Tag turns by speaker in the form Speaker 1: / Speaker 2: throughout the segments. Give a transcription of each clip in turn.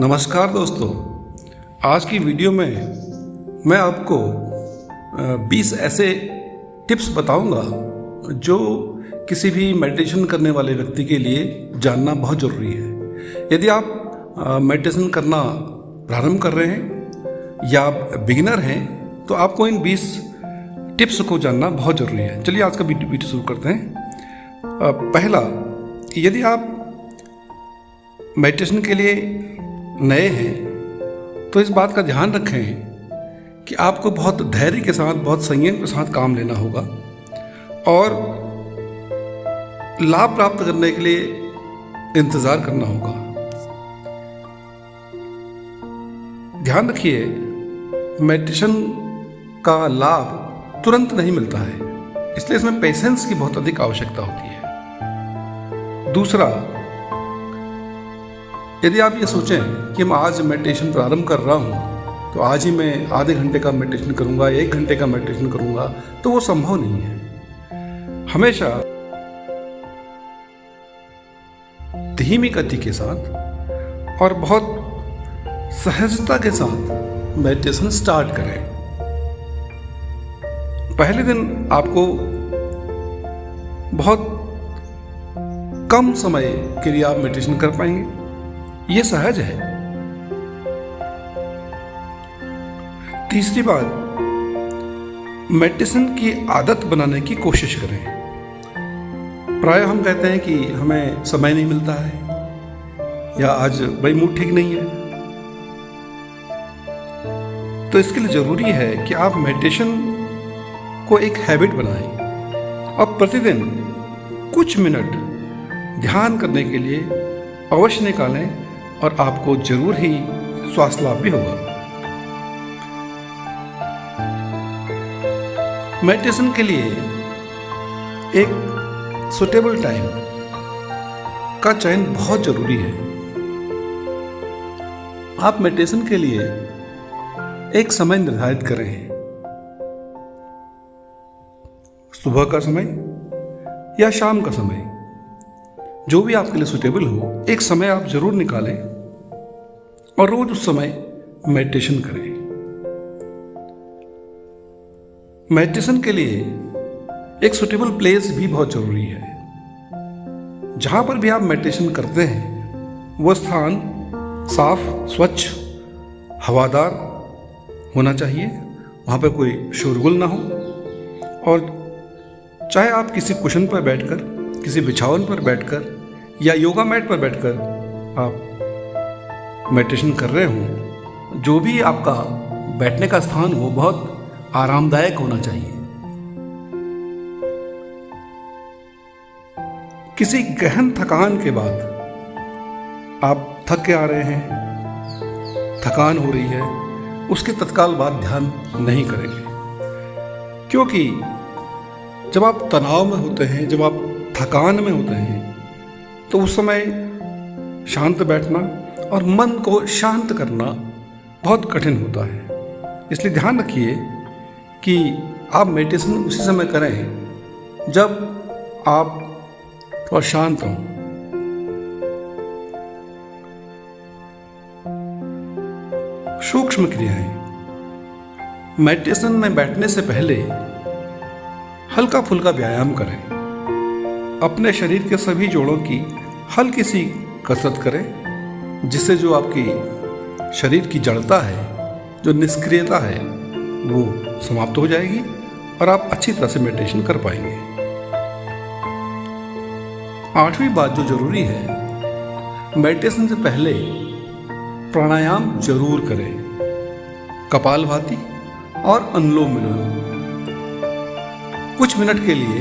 Speaker 1: नमस्कार दोस्तों, आज की वीडियो में मैं आपको 20 ऐसे टिप्स बताऊंगा जो किसी भी मेडिटेशन करने वाले व्यक्ति के लिए जानना बहुत ज़रूरी है। यदि आप मेडिटेशन करना प्रारंभ कर रहे हैं या आप बिगिनर हैं तो आपको इन 20 टिप्स को जानना बहुत ज़रूरी है। चलिए आज का वीडियो शुरू करते हैं। पहला, यदि आप मेडिटेशन के लिए नए हैं तो इस बात का ध्यान रखें कि आपको बहुत धैर्य के साथ, बहुत संयम के साथ काम लेना होगा और लाभ प्राप्त करने के लिए इंतज़ार करना होगा। ध्यान रखिए, मेडिटेशन का लाभ तुरंत नहीं मिलता है, इसलिए इसमें पेशेंस की बहुत अधिक आवश्यकता होती है। दूसरा, यदि आप ये सोचें कि मैं आज मेडिटेशन प्रारंभ कर रहा हूँ तो आज ही मैं आधे घंटे का मेडिटेशन करूँगा, 1 घंटे का मेडिटेशन करूँगा, तो वो संभव नहीं है। हमेशा धीमी गति के साथ और बहुत सहजता के साथ मेडिटेशन स्टार्ट करें। पहले दिन आपको बहुत कम समय के लिए आप मेडिटेशन कर पाएंगे, ये सहज है। तीसरी बात, मेडिटेशन की आदत बनाने की कोशिश करें। प्राय हम कहते हैं कि हमें समय नहीं मिलता है या आज भाई मूड ठीक नहीं है, तो इसके लिए जरूरी है कि आप मेडिटेशन को एक हैबिट बनाएं और प्रतिदिन कुछ मिनट ध्यान करने के लिए अवश्य निकालें और आपको जरूर ही स्वास्थ्य लाभ भी होगा। मेडिटेशन के लिए एक सुटेबल टाइम का चयन बहुत जरूरी है। आप मेडिटेशन के लिए एक समय निर्धारित करें, सुबह का समय या शाम का समय, जो भी आपके लिए सुटेबल हो। एक समय आप जरूर निकालें और रोज उस समय मेडिटेशन करें। मेडिटेशन के लिए एक सुटेबल प्लेस भी बहुत जरूरी है। जहां पर भी आप मेडिटेशन करते हैं वो स्थान साफ, स्वच्छ, हवादार होना चाहिए, वहां पर कोई शोरगुल ना हो। और चाहे आप किसी कुशन पर बैठकर, किसी बिछावन पर बैठकर या योगा मैट पर बैठकर आप मेडिटेशन कर रहे हो, जो भी आपका बैठने का स्थान हो बहुत आरामदायक होना चाहिए। किसी गहन थकान के बाद आप थक के आ रहे हैं, थकान हो रही है, उसके तत्काल बाद ध्यान नहीं करेंगे, क्योंकि जब आप तनाव में होते हैं, जब आप थकान में होते हैं, तो उस समय शांत बैठना और मन को शांत करना बहुत कठिन होता है। इसलिए ध्यान रखिए कि आप मेडिटेशन उसी समय करें जब आप थोड़ा शांत हों। सूक्ष्म क्रियाएं, मेडिटेशन में बैठने से पहले हल्का फुल्का व्यायाम करें। अपने शरीर के सभी जोड़ों की हल्की सी कसरत करें, जिससे जो आपकी शरीर की जड़ता है, जो निष्क्रियता है, वो समाप्त हो जाएगी और आप अच्छी तरह से मेडिटेशन कर पाएंगे। 8वीं बात जो जरूरी है, मेडिटेशन से पहले प्राणायाम जरूर करें। कपालभाति और अनुलोम विलोम कुछ मिनट के लिए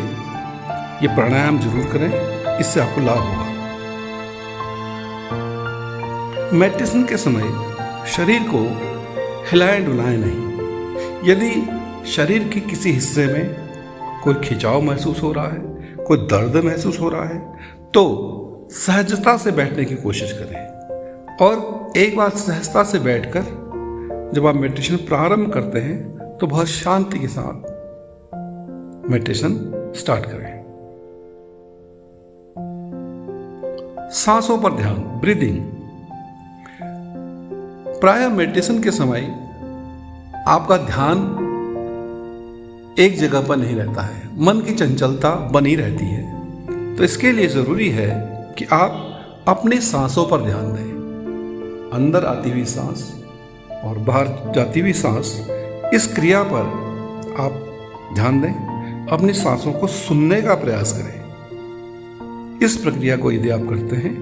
Speaker 1: ये प्राणायाम जरूर करें, इससे आपको लाभ होगा। मेडिटेशन के समय शरीर को हिलाएं डुलाएं नहीं। यदि शरीर के किसी हिस्से में कोई खिंचाव महसूस हो रहा है, कोई दर्द महसूस हो रहा है, तो सहजता से बैठने की कोशिश करें। और एक बार सहजता से बैठकर जब आप मेडिटेशन प्रारंभ करते हैं तो बहुत शांति के साथ मेडिटेशन स्टार्ट करें। सांसों पर ध्यान, ब्रीदिंग। प्रायः मेडिटेशन के समय आपका ध्यान एक जगह पर नहीं रहता है, मन की चंचलता बनी रहती है। तो इसके लिए ज़रूरी है कि आप अपनी सांसों पर ध्यान दें। अंदर आती हुई सांस और बाहर जाती हुई सांस, इस क्रिया पर आप ध्यान दें। अपनी सांसों को सुनने का प्रयास करें। इस प्रक्रिया को यदि आप करते हैं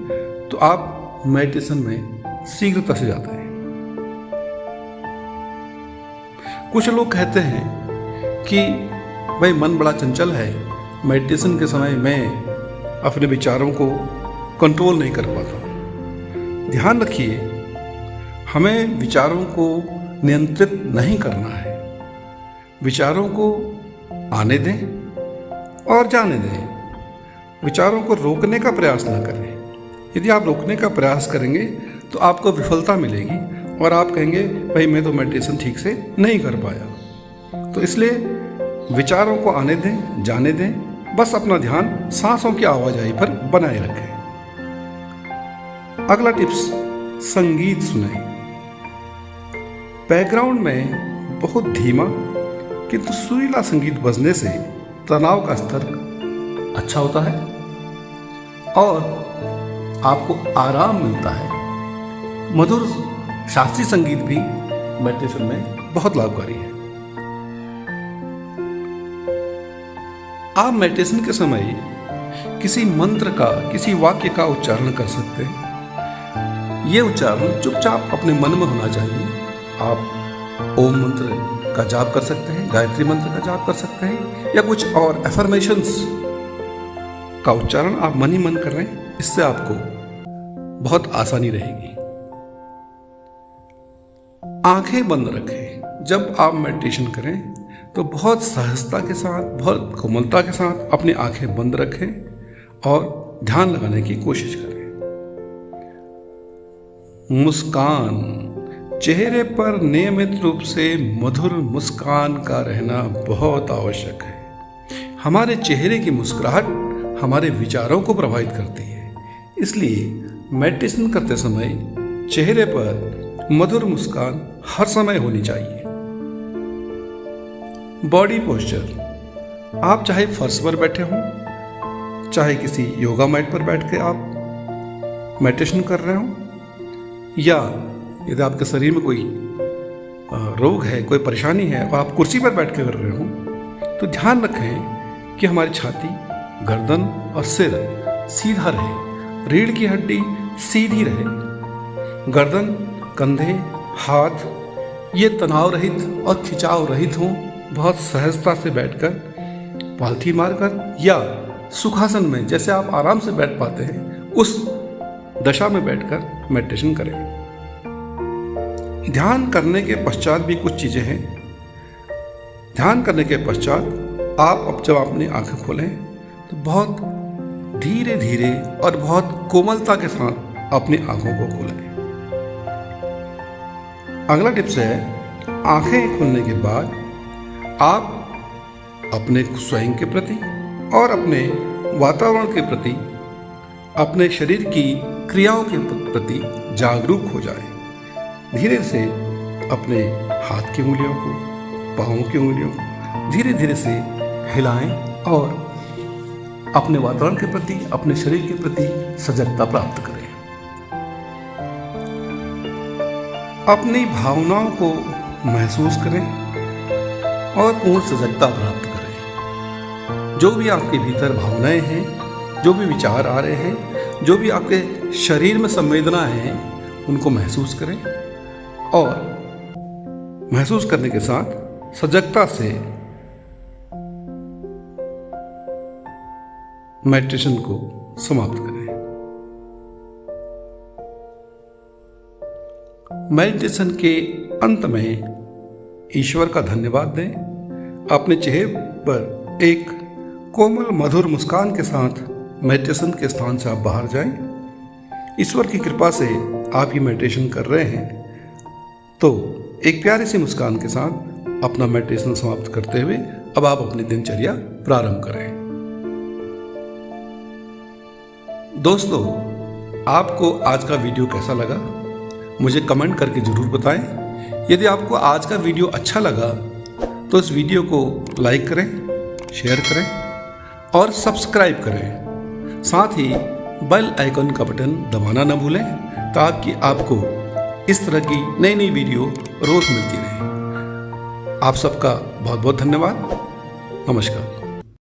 Speaker 1: तो आप मेडिटेशन में शीघ्रता से जाते हैं। कुछ लोग कहते हैं कि भाई मन बड़ा चंचल है, मेडिटेशन के समय मैं अपने विचारों को कंट्रोल नहीं कर पाता। ध्यान रखिए, हमें विचारों को नियंत्रित नहीं करना है। विचारों को आने दें और जाने दें। विचारों को रोकने का प्रयास ना करें। यदि आप रोकने का प्रयास करेंगे तो आपको विफलता मिलेगी और आप कहेंगे भाई मैं तो मेडिटेशन ठीक से नहीं कर पाया। तो इसलिए विचारों को आने दें, जाने दें, बस अपना ध्यान सांसों की आवाजाही पर बनाए रखें। अगला टिप्स, संगीत सुनें। बैकग्राउंड में बहुत धीमा किंतु सुरीला संगीत बजने से तनाव का स्तर अच्छा होता है और आपको आराम मिलता है। मधुर शास्त्रीय संगीत भी मेडिटेशन में बहुत लाभकारी है। आप मेडिटेशन के समय किसी मंत्र का, किसी वाक्य का उच्चारण कर सकते हैं। ये उच्चारण चुपचाप अपने मन में होना चाहिए। आप ओम मंत्र का जाप कर सकते हैं, गायत्री मंत्र का जाप कर सकते हैं, या कुछ और एफर्मेशंस का उच्चारण आप मन ही मन कर रहे हैं। इससे आपको बहुत आसानी रहेगी। आंखें बंद रखें। जब आप मेडिटेशन करें तो बहुत सहजता के साथ, बहुत कोमलता के साथ अपनी आंखें बंद रखें और ध्यान लगाने की कोशिश करें। मुस्कान, चेहरे पर नियमित रूप से मधुर मुस्कान का रहना बहुत आवश्यक है। हमारे चेहरे की मुस्कुराहट हमारे विचारों को प्रभावित करती है। इसलिए मेडिटेशन करते समय चेहरे पर मधुर मुस्कान हर समय होनी चाहिए। बॉडी पोस्चर, आप चाहे फर्श पर बैठे हों, चाहे किसी योगा मैट पर बैठ के आप मेडिटेशन कर रहे हों, या यदि आपके शरीर में कोई रोग है, कोई परेशानी है और आप कुर्सी पर बैठ के कर रहे हो, तो ध्यान रखें कि हमारी छाती, गर्दन और सिर सीधा रहे, रीढ़ की हड्डी सीधी रहे, गर्दन, कंधे, हाथ ये तनाव रहित और खिंचाव रहित हों। बहुत सहजता से बैठकर, पालथी मारकर या सुखासन में जैसे आप आराम से बैठ पाते हैं उस दशा में बैठकर मेडिटेशन करें। ध्यान करने के पश्चात भी कुछ चीजें हैं। ध्यान करने के पश्चात आप अब जब अपनी आंखें खोलें तो बहुत धीरे धीरे और बहुत कोमलता के साथ अपनी आंखों को खोलें। अगला टिप्स है, आंखें खुलने के बाद आप अपने स्वयं के प्रति और अपने वातावरण के प्रति, अपने शरीर की क्रियाओं के प्रति जागरूक हो जाएं। धीरे से अपने हाथ की उंगलियों को, पाँव की उंगलियों को धीरे धीरे से हिलाएं और अपने वातावरण के प्रति, अपने शरीर के प्रति सजगता प्राप्त करें। अपनी भावनाओं को महसूस करें और पूर्ण सजगता प्राप्त करें। जो भी आपके भीतर भावनाएं हैं, जो भी विचार आ रहे हैं, जो भी आपके शरीर में संवेदनाएं हैं, उनको महसूस करें और महसूस करने के साथ सजगता से मेडिटेशन को समाप्त करें। मेडिटेशन के अंत में ईश्वर का धन्यवाद दें। अपने चेहरे पर एक कोमल मधुर मुस्कान के साथ मेडिटेशन के स्थान से आप बाहर जाएं। ईश्वर की कृपा से आप ये मेडिटेशन कर रहे हैं, तो एक प्यारी सी मुस्कान के साथ अपना मेडिटेशन समाप्त करते हुए अब आप अपनी दिनचर्या प्रारंभ करें। दोस्तों, आपको आज का वीडियो कैसा लगा मुझे कमेंट करके ज़रूर बताएं। यदि आपको आज का वीडियो अच्छा लगा तो इस वीडियो को लाइक करें, शेयर करें और सब्सक्राइब करें। साथ ही बेल आइकन का बटन दबाना न भूलें ताकि आपको इस तरह की नई नई वीडियो रोज़ मिलती रहे। आप सबका बहुत बहुत धन्यवाद। नमस्कार।